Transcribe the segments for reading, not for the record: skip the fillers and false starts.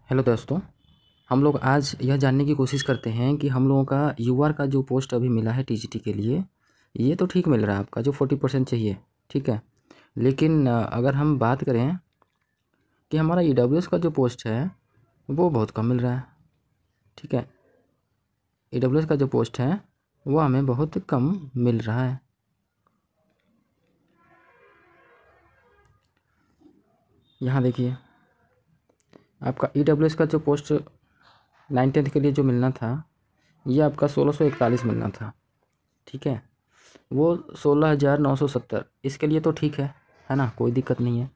Hello दोस्तों, हम लोग आज यह जानने की कोशिश करते हैं कि हम लोगों का यूआर का जो पोस्ट अभी मिला है टीजीटी के लिए, ये तो ठीक मिल रहा है आपका जो 40% चाहिए, ठीक है। लेकिन अगर हम बात करें कि हमारा ईडब्ल्यूएस का जो पोस्ट है वो बहुत कम मिल रहा है, ठीक है। ईडब्ल्यूएस का जो पोस्ट है वो हमें बहुत कम मिल रहा है। यहाँ देखिए, आपका ईडब्ल्यूएस का जो पोस्ट 9th के लिए जो मिलना था ये आपका 1641 मिलना था, ठीक है। वो 16,970 इसके लिए तो ठीक है ना, कोई दिक्कत नहीं है।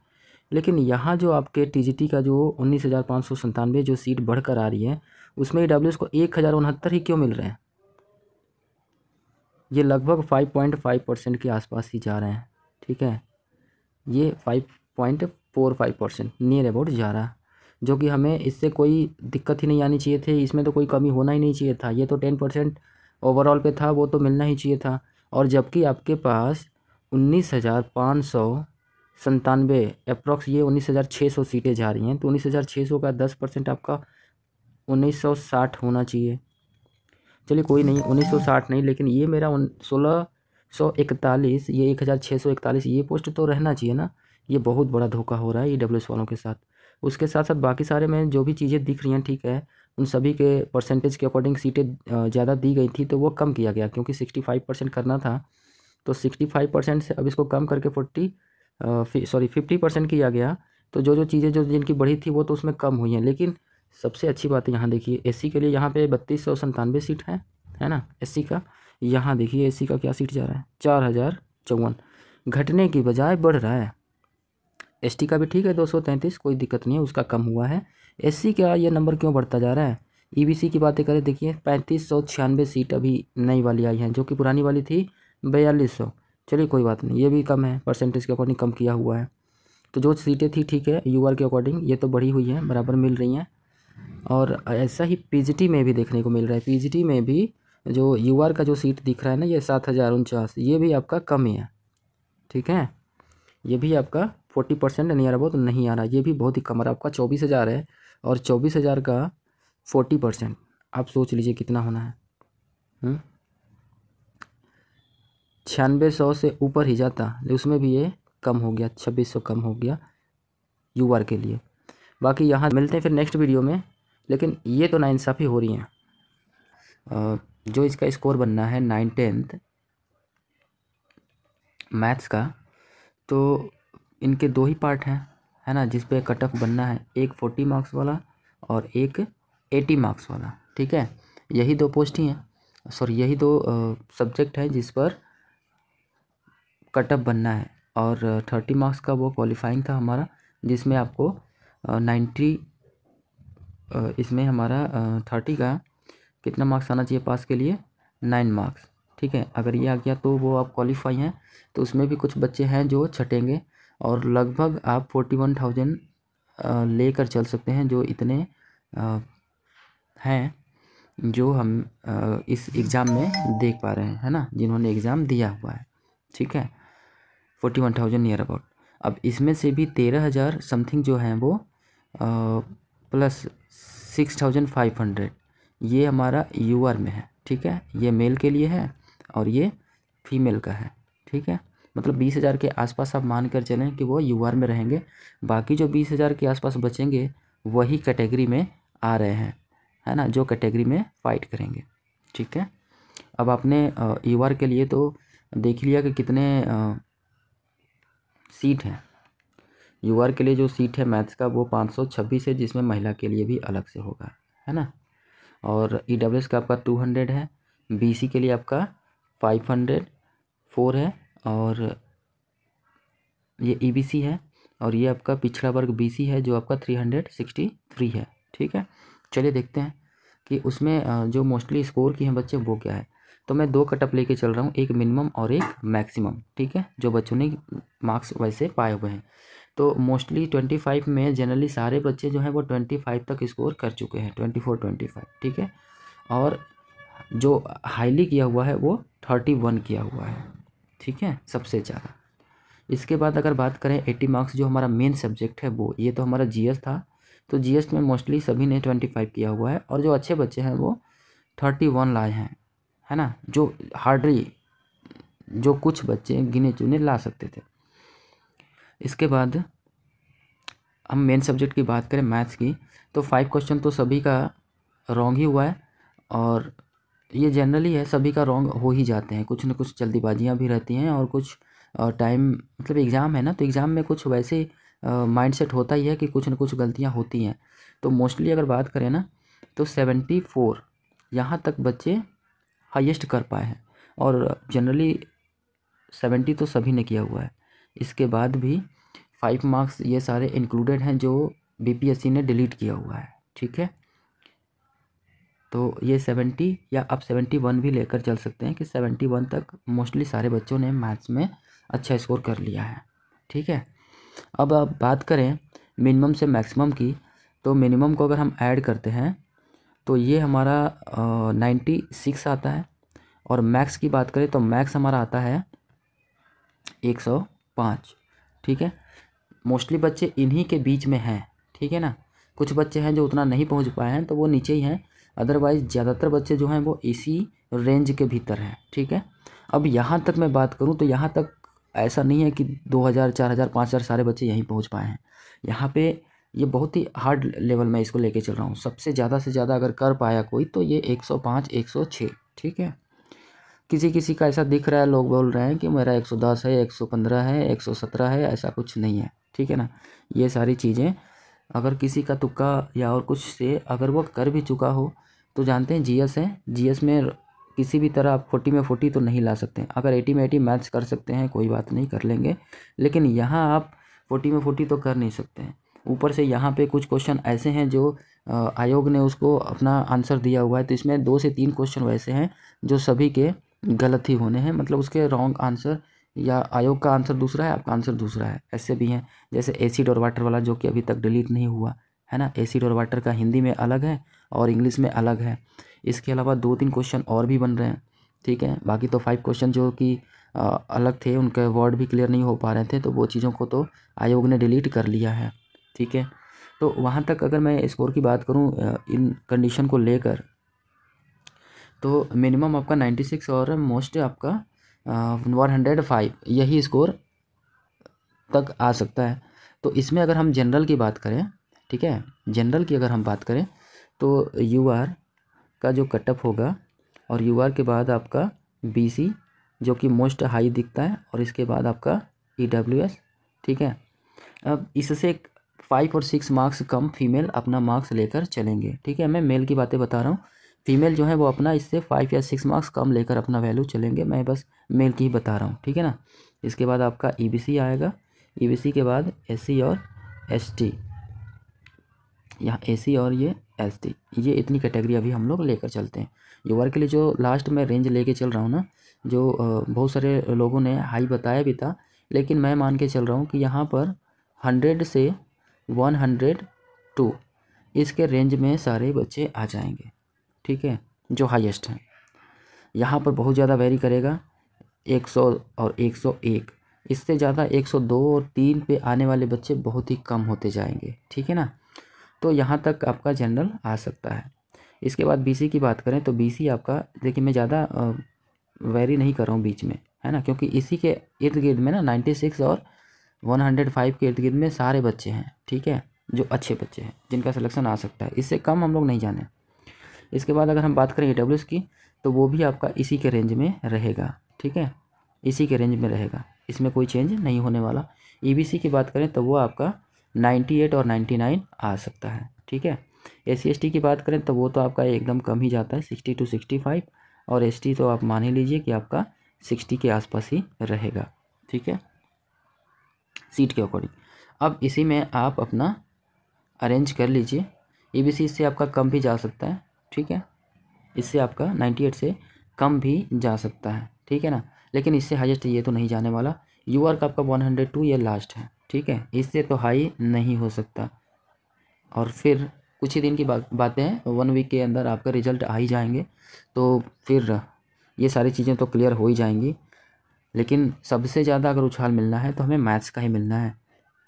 लेकिन यहाँ जो आपके टीजीटी का जो 19,597 जो सीट बढ़कर आ रही है उसमें ईडब्ल्यूएस को 1,069 ही क्यों मिल रहे हैं? ये लगभग 5.5% के आसपास ही जा रहे हैं, ठीक है। ये 5.45% नियर अबाउट जा रहा है, जो कि हमें इससे कोई दिक्कत ही नहीं आनी चाहिए थी। इसमें तो कोई कमी होना ही नहीं चाहिए था। ये तो 10% ओवरऑल पे था, वो तो मिलना ही चाहिए था। और जबकि आपके पास 19,597 अप्रॉक्स ये 19,600 सीटें जा रही हैं, तो 19,600 का 10% आपका 1960 होना चाहिए। चलिए कोई नहीं, 1960 नहीं, लेकिन ये मेरा 1641, ये 1641 ये पोस्ट तो रहना चाहिए ना। ये बहुत बड़ा धोखा हो रहा है ईडब्ल्यूएस वालों के साथ। उसके साथ साथ बाकी सारे में जो भी चीज़ें दिख रही हैं, ठीक है, उन सभी के परसेंटेज के अकॉर्डिंग सीटें ज़्यादा दी गई थी, तो वो कम किया गया क्योंकि 65% करना था। तो 65% से अब इसको कम करके 50% किया गया। तो जो जो चीज़ें जो जिनकी बढ़ी थी वो तो उसमें कम हुई हैं। लेकिन सबसे अच्छी बात है, यहाँ देखिए एससी के लिए यहाँ पे 3297 सीट है ना एससी का। यहाँ देखिए एससी का क्या सीट जा रहा है, 4054, घटने की बजाय बढ़ रहा है। एसटी का भी ठीक है 233, कोई दिक्कत नहीं है, उसका कम हुआ है। एससी का ये नंबर क्यों बढ़ता जा रहा है? ईबीसी की बातें करें, देखिए 3596 सीट अभी नई वाली आई हैं, जो कि पुरानी वाली थी 4200। चलिए कोई बात नहीं, ये भी कम है, परसेंटेज के अकॉर्डिंग कम किया हुआ है। तो जो सीटें थी ठीक है, यूआर के अकॉर्डिंग ये तो बढ़ी हुई हैं, बराबर मिल रही हैं। और ऐसा ही पीजीटी में भी देखने को मिल रहा है। पीजीटी में भी जो यूआर का जो सीट दिख रहा है ना, ये 7,049, ये भी आपका कम ही है, ठीक है। ये भी आपका 40% नियर अबाउट नहीं आ रहा, ये भी बहुत ही कम आ रहा। आपका 24,000 है और 24,000 का 40% आप सोच लीजिए कितना होना है। 9600 से ऊपर ही जाता, लेकिन उसमें भी ये कम हो गया, 2600 कम हो गया यूआर के लिए। बाकी यहाँ मिलते हैं फिर नेक्स्ट वीडियो में। लेकिन ये तो नाइंसाफ़ी हो रही हैं। जो इसका स्कोर बनना है 9th मैथ्स का, तो इनके दो ही पार्ट हैं, है ना, जिस पे कट ऑफ बनना है, एक 40 मार्क्स वाला और एक 80 मार्क्स वाला, ठीक है। यही दो पोस्ट ही हैं, सॉरी यही दो सब्जेक्ट हैं जिस पर कट ऑफ बनना है। और 30 मार्क्स का वो क्वालिफाइंग था हमारा, जिसमें आपको 90, इसमें हमारा 30 का कितना मार्क्स आना चाहिए पास के लिए, 9 मार्क्स, ठीक है। अगर ये आ गया तो वो आप क्वालिफाई हैं। तो उसमें भी कुछ बच्चे हैं जो छटेंगे, और लगभग आप 41,000 लेकर चल सकते हैं, जो इतने हैं जो हम इस एग्ज़ाम में देख पा रहे हैं, है ना, जिन्होंने एग्ज़ाम दिया हुआ है, ठीक है। 41,000 नियर अबाउट। अब इसमें से भी 13,000 समथिंग जो हैं वो प्लस 6,500 ये हमारा यूआर में है, ठीक है। ये मेल के लिए है और ये फीमेल का है, ठीक है। मतलब 20,000 के आसपास आप मान कर चलें कि वो यूआर में रहेंगे। बाकी जो 20,000 के आसपास बचेंगे वही कैटेगरी में आ रहे हैं, है ना, जो कैटेगरी में फ़ाइट करेंगे, ठीक है। अब आपने यूआर के लिए तो देख लिया कि कितने सीट हैं। यूआर के लिए जो सीट है मैथ्स का वो 526 है, जिसमें महिला के लिए भी अलग से होगा, है ना। और ईडब्ल्यूएस का आपका 200 है, बीसी के लिए आपका 504 है, और ये ईबीसी है, और ये आपका पिछड़ा वर्ग बीसी है जो आपका 363 है, ठीक है। चलिए देखते हैं कि उसमें जो मोस्टली स्कोर किए हैं बच्चे वो क्या है। तो मैं दो कटअप लेके चल रहा हूँ, एक मिनिमम और एक मैक्सिमम, ठीक है, जो बच्चों ने मार्क्स वैसे पाए हुए हैं। तो मोस्टली 25 में जनरली सारे बच्चे जो हैं वो 25 तक स्कोर कर चुके हैं, 24 25, ठीक है। और जो हाईली किया हुआ है वो 31 किया हुआ है, ठीक है, सबसे ज़्यादा। इसके बाद अगर बात करें 80 मार्क्स जो हमारा मेन सब्जेक्ट है वो, ये तो हमारा जीएस था, तो जीएस में मोस्टली सभी ने 25 किया हुआ है, और जो अच्छे बच्चे हैं वो 31 लाए हैं, है ना, जो हार्डली जो कुछ बच्चे गिने चुने ला सकते थे। इसके बाद हम मेन सब्जेक्ट की बात करें मैथ्स की, तो 5 क्वेश्चन तो सभी का रॉन्ग ही हुआ है, और ये जनरली है, सभी का रॉन्ग हो ही जाते हैं, कुछ न कुछ जल्दीबाजियाँ भी रहती हैं, और कुछ टाइम मतलब एग्ज़ाम है ना, तो एग्ज़ाम में कुछ वैसे माइंडसेट होता ही है कि कुछ न कुछ गलतियाँ होती हैं। तो मोस्टली अगर बात करें ना, तो 74 यहाँ तक बच्चे हाईएस्ट कर पाए हैं, और जनरली 70 तो सभी ने किया हुआ है। इसके बाद भी 5 मार्क्स ये सारे इंक्लूडेड हैं जो बीपीएससी ने डिलीट किया हुआ है, ठीक है। तो ये 70 या आप 71 भी लेकर चल सकते हैं कि 71 तक मोस्टली सारे बच्चों ने मैथ्स में अच्छा स्कोर कर लिया है, ठीक है। अब आप बात करें मिनिमम से मैक्सिमम की, तो मिनिमम को अगर हम ऐड करते हैं तो ये हमारा 96 आता है, और मैक्स की बात करें तो मैक्स हमारा आता है 105, ठीक है। मोस्टली बच्चे इन्हीं के बीच में हैं, ठीक है ना। कुछ बच्चे हैं जो उतना नहीं पहुंच पाए हैं तो वो नीचे ही हैं, अदरवाइज़ ज़्यादातर बच्चे जो हैं वो इसी रेंज के भीतर हैं, ठीक है। अब यहाँ तक मैं बात करूँ तो यहाँ तक ऐसा नहीं है कि 2000 4000 5000 सारे बच्चे यहीं पहुँच पाए हैं। यहाँ पे ये बहुत ही हार्ड लेवल में इसको लेके चल रहा हूँ। सबसे ज़्यादा से ज़्यादा अगर कर पाया कोई तो ये 105 106, ठीक है। किसी किसी का ऐसा दिख रहा है, लोग बोल रहे हैं कि मेरा 110 है, 115 है, 117 है, ऐसा कुछ नहीं है, ठीक है ना। ये सारी चीज़ें अगर किसी का तुक्का या और कुछ से अगर वो कर भी चुका हो तो जानते हैं जीएस है, जीएस में किसी भी तरह आप 40 में 40 तो नहीं ला सकते हैं। अगर 80 में 80 मैथ्स कर सकते हैं कोई बात नहीं, कर लेंगे, लेकिन यहाँ आप 40 में 40 तो कर नहीं सकते हैं। ऊपर से यहाँ पे कुछ क्वेश्चन ऐसे हैं जो आयोग ने उसको अपना आंसर दिया हुआ है, तो इसमें 2 से 3 क्वेश्चन वैसे हैं जो सभी के गलत ही होने हैं, मतलब उसके रॉन्ग आंसर, या आयोग का आंसर दूसरा है, आपका आंसर दूसरा है, ऐसे भी हैं। जैसे एसिड और वाटर वाला जो कि अभी तक डिलीट नहीं हुआ है ना, एसिड और वाटर का हिंदी में अलग है और इंग्लिश में अलग है। इसके अलावा 2-3 क्वेश्चन और भी बन रहे हैं, ठीक है। बाकी तो 5 क्वेश्चन जो कि अलग थे, उनके वर्ड भी क्लियर नहीं हो पा रहे थे, तो वो चीज़ों को तो आयोग ने डिलीट कर लिया है, ठीक है। तो वहाँ तक अगर मैं स्कोर की बात करूँ इन कंडीशन को लेकर, तो मिनिमम आपका 96 और मोस्ट आपका 105 यही स्कोर तक आ सकता है। तो इसमें अगर हम जनरल की बात करें, ठीक है, जनरल की अगर हम बात करें तो यूआर का जो कटअप होगा, और यूआर के बाद आपका बीसी जो कि मोस्ट हाई दिखता है, और इसके बाद आपका ईडब्ल्यूएस, ठीक है। अब इससे 5 और 6 मार्क्स कम फीमेल अपना मार्क्स लेकर चलेंगे, ठीक है। मैं मेल की बातें बता रहा हूँ, फीमेल जो है वो अपना इससे 5 या 6 मार्क्स कम लेकर अपना वैल्यू चलेंगे, मैं बस मेल की ही बता रहा हूँ, ठीक है ना। इसके बाद आपका ईबीसी आएगा, ईबीसी के बाद एससी और एसटी, यहाँ एसी और ये एसटी, ये इतनी कैटेगरी अभी हम लोग लेकर चलते हैं। यूआर के लिए जो लास्ट में रेंज लेके चल रहा हूँ ना, जो बहुत सारे लोगों ने हाई बताया भी था, लेकिन मैं मान के चल रहा हूँ कि यहाँ पर 100 से 102 इसके रेंज में सारे बच्चे आ जाएंगे, ठीक है, जो हाईएस्ट हैं। यहाँ पर बहुत ज़्यादा वेरी करेगा 100 और 101, इससे ज़्यादा 102 और 3 पे आने वाले बच्चे बहुत ही कम होते जाएंगे, ठीक है ना। तो यहाँ तक आपका जनरल आ सकता है। इसके बाद बीसी की बात करें तो बीसी आपका, देखिए मैं ज़्यादा वेरी नहीं कर रहा हूँ बीच में, है ना, क्योंकि इसी के इर्द गिर्द में ना 96 और 105 के इर्द गिर्द में सारे बच्चे हैं, ठीक है, जो अच्छे बच्चे हैं जिनका सिलेक्शन आ सकता है, इससे कम हम लोग नहीं जाने। इसके बाद अगर हम बात करें ईडब्ल्यूएस की, तो वो भी आपका इसी के रेंज में रहेगा, ठीक है, इसी के रेंज में रहेगा, इसमें कोई चेंज नहीं होने वाला। ईबीसी की बात करें तो वो आपका 98 और 99 आ सकता है, ठीक है। एससी एसटी की बात करें तो वो तो आपका एकदम कम ही जाता है 60 to 65, और एसटी तो आप मान ही लीजिए कि आपका 60 के आसपास ही रहेगा, ठीक है, सीट के अकॉर्डिंग। अब इसी में आप अपना अरेंज कर लीजिए। ईबीसी इससे आपका कम भी जा सकता है, ठीक है, इससे आपका 98 से कम भी जा सकता है, ठीक है ना, लेकिन इससे हाईएस्ट ये तो नहीं जाने वाला। यूआर का आपका 102 ये लास्ट है, ठीक है, इससे तो हाई नहीं हो सकता। और फिर कुछ ही दिन की बातें हैं, 1 वीक के अंदर आपका रिजल्ट आ ही जाएंगे, तो फिर ये सारी चीज़ें तो क्लियर हो ही जाएंगी। लेकिन सबसे ज़्यादा अगर उछाल मिलना है तो हमें मैथ्स का ही मिलना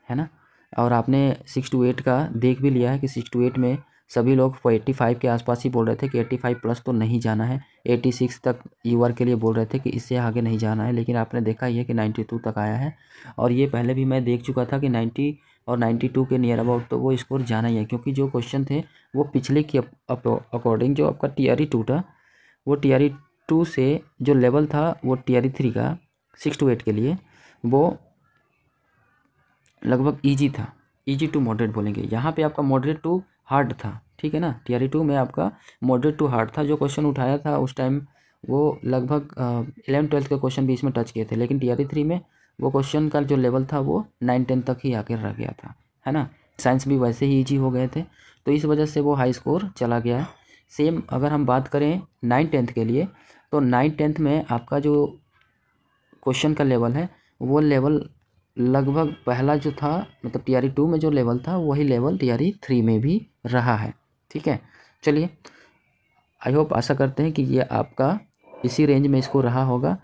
है ना। और आपने 6 to 8 का देख भी लिया है कि 6 to 8 में सभी लोग 85 के आसपास ही बोल रहे थे कि 85 प्लस तो नहीं जाना है, 86 तक यूआर के लिए बोल रहे थे कि इससे आगे नहीं जाना है, लेकिन आपने देखा ही है कि 92 तक आया है। और ये पहले भी मैं देख चुका था कि 90 और 92 के नियर अबाउट तो वो स्कोर जाना ही है, क्योंकि जो क्वेश्चन थे वो पिछले की अकॉर्डिंग जो आपका TRE 2 था, वो TRE 2 से जो लेवल था वो TRE 3 का 6 to 8 के लिए वो लगभग ईजी था, ईजी टू मॉडरेट बोलेंगे। यहाँ पे आपका मॉडरेट टू हार्ड था, ठीक है ना। TRE 2 में आपका मॉडरेट टू हार्ड था। जो क्वेश्चन उठाया था उस टाइम वो लगभग 11-12 के क्वेश्चन भी इसमें टच किए थे, लेकिन TRE 3 में वो क्वेश्चन का जो लेवल था वो 9-10 तक ही आकर रह गया था, है ना। साइंस भी वैसे ही ईजी हो गए थे, तो इस वजह से वो हाई स्कोर चला गया है। सेम अगर हम बात करें 9-10 के लिए, तो 9-10 में आपका जो क्वेश्चन का लेवल है वो लेवल लगभग पहला जो था, मतलब TRE 2 में जो लेवल था वही लेवल TRE 3 में भी रहा है, ठीक है। चलिए, आई होप, आशा करते हैं कि ये आपका इसी रेंज में इसको रहा होगा।